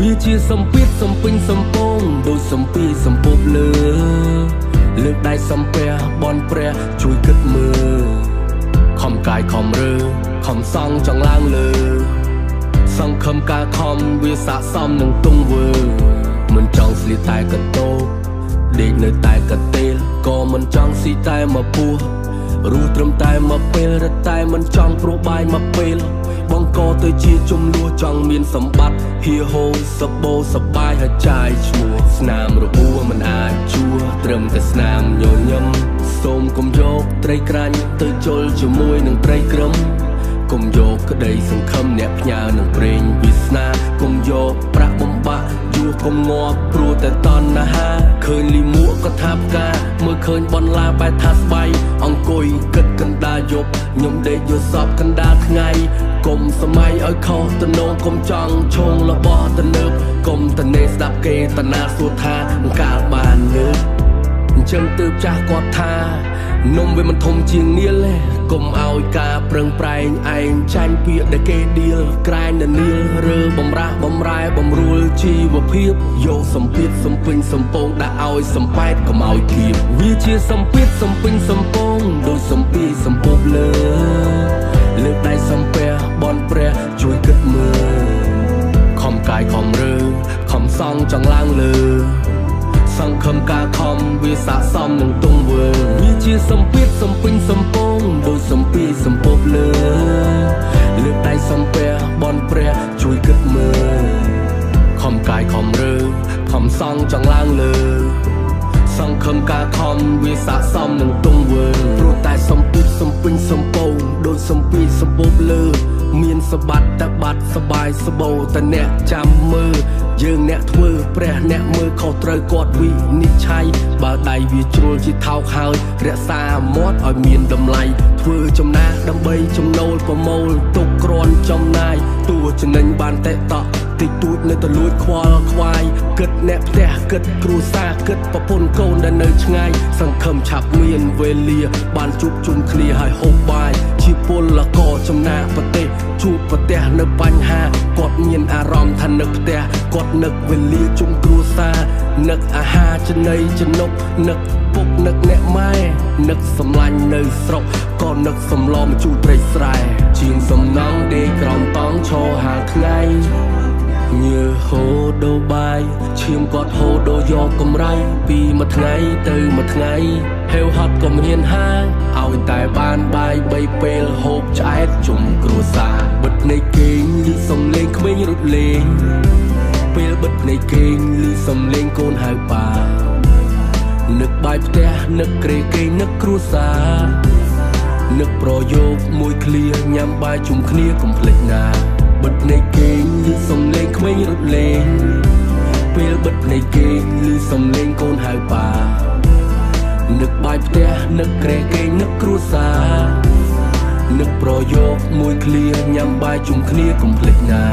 វាជាសំពីតសំពេញសំពងដូចសំពីសំពប់លើលើកដៃសំពះបនព្រះជួយគិតមើលខំកាយខំរើខំសង់ចង់ឡើងលើសង្ឃឹមការខំវាស័កសមនឹងទង្វើមិនចង់ស្លៀកតែកតោដេកនៅតែកតេលក៏មិនចង់ស៊ីតែមកពោះរស់ត្រឹមតែមកពេលរត់តែមិនចង់ព្រោះបាយមកពេលបងក៏ទៅជាជំនួសចង់មានសម្បត្តិហៀហូសបោសបាយហើយចាយឈ្មោះស្នាមរបួសមិនអាចជួត្រឹមតែស្នាមញញឹមសូមកុំយកត្រីក្រាញ់ទៅជល់ជាមួយនឹងត្រីក្រឹមកុំយកក្តីសង្ឃឹមអ្នកផ្ញើនឹងព្រេងវាសនាកុំយកប្រាក់បំបាក់យួរកុំងាប់ព្រោះតែតណ្ហាឃើញលីមួកក៏ថាផ្កាមើលឃើញបនឡាបែបថាស្បៃអង្គុយគិតកណ្ដាលយប់ខ្ញុំដេកយល់សពកណ្ដាលថ្ងៃកុំសម័យឲ្យខុសទៅនងកុំចង់ឈងរបស់ទៅនើបកុំតនេស្ដាប់គេតណាសួរថាកាលបានលើកអញ្ចឹងទើបចាស់គាត់ថានំវាមិនធំជាងនាលទេកុំឲ្យការប្រឹងប្រែងឯងចាញ់ពាក្យដែលគេដៀលក្រែងនានាលរើបំរាស់បំរែបំរួលជីវភាពយកសម្ពាធសំពេញសំពងដាក់ឲ្យសំប៉ែតកុំឲ្យគៀបវាជាសម្ពាធសំពេញសំពងដូចសំពីសំពប់លើលើកដៃសំពះបនព្រះជួយគិតមើលខំកាយខំរើខំសង់ចង់ឡើងលើសង្ឃឹមការខំវាស័កសមនឹងទង្វើវាជាសម្ពាធសំពេញសំពងដូចសំពីសំពប់លើលើកដៃសំពះបនព្រះជួយគិតមើលខំកាយខំរើខំសង់ចង់ឡើងលើសង្ឃឹមការខំវាស័កសមនឹងទង្វើព្រោះតែសំពីសំពេញសំពងដូចសំពីសំពប់លើមានសបាត់តែបាត់សបាយសបោតែអ្នកចាំមើលយើងអ្នកធ្វើព្រះអ្នកមើលខុសត្រូវគាត់វិនិច្ឆ័យបើដៃវាជ្រុលជាថោកហើយរក្សាមាត់ឲ្យមានតម្លៃធ្វើចំណាស់ដើម្បីចំណូលប្រមូលទុកគ្រាន់ចំណាយតួចំណេញបានតែតក់តិចតួចនៅតែលួចខ្វល់ខ្វាយគិតអ្នកផ្ទះគិតគ្រួសារគិតប្រពន្ធកូនដែលនៅឆ្ងាយសង្ឃឹមឆាប់មានវេលាបានជួបជុំគ្នាហើយហូបបាយជាពលករចំណាក់ប្រទេសជួបប្រទះនៅបញ្ហាគាត់មានអារម្មណ៍ថានឹកផ្ទះគាត់នឹកវេលាជុំគ្រួសារនឹកអាហារចំណីចំណុកនឹកពុកនឹកអ្នកម៉ែនឹកសម្លាញ់នៅស្រុកក៏នឹកសំឡមកជូរត្រីស្រែជាងសំណងដេកក្រោមតង់ឈរហាលថ្ងៃញើហូដូបាយឈាមគាត់ហូដូយកកម្រៃពីមួយថ្ងៃទៅមួយថ្ងៃហេវហត់ក៏មិនហ៊ានហាឲ្យតែបានបាយ3ពេលហូបឆ្អែតជុំគ្រួសារបិទភ្នែកគេងលឺសំឡេងក្មេងរត់លេងពេលបិទភ្នែកគេងលឺសំឡេងកូនហៅប៉ានឹកបាយផ្ទះនឹកក្រេគេងនឹកគ្រួសារនឹកប្រយោគមួយឃ្លាញ៉ាំបាយជុំគ្នាកុំភ្លេចណាបិទភ្នែកគេងលឺសំឡេងក្មេងរត់លេងពេលបិទភ្នែកគេងលឺសំឡេងកូនហៅប៉ានឹកបាយផ្ទះនឹកក្រែគេងនឹកគ្រួសារនឹកប្រយោគមួយឃ្លាញ៉ាំបាយជុំគ្នាកុំភ្លេចណា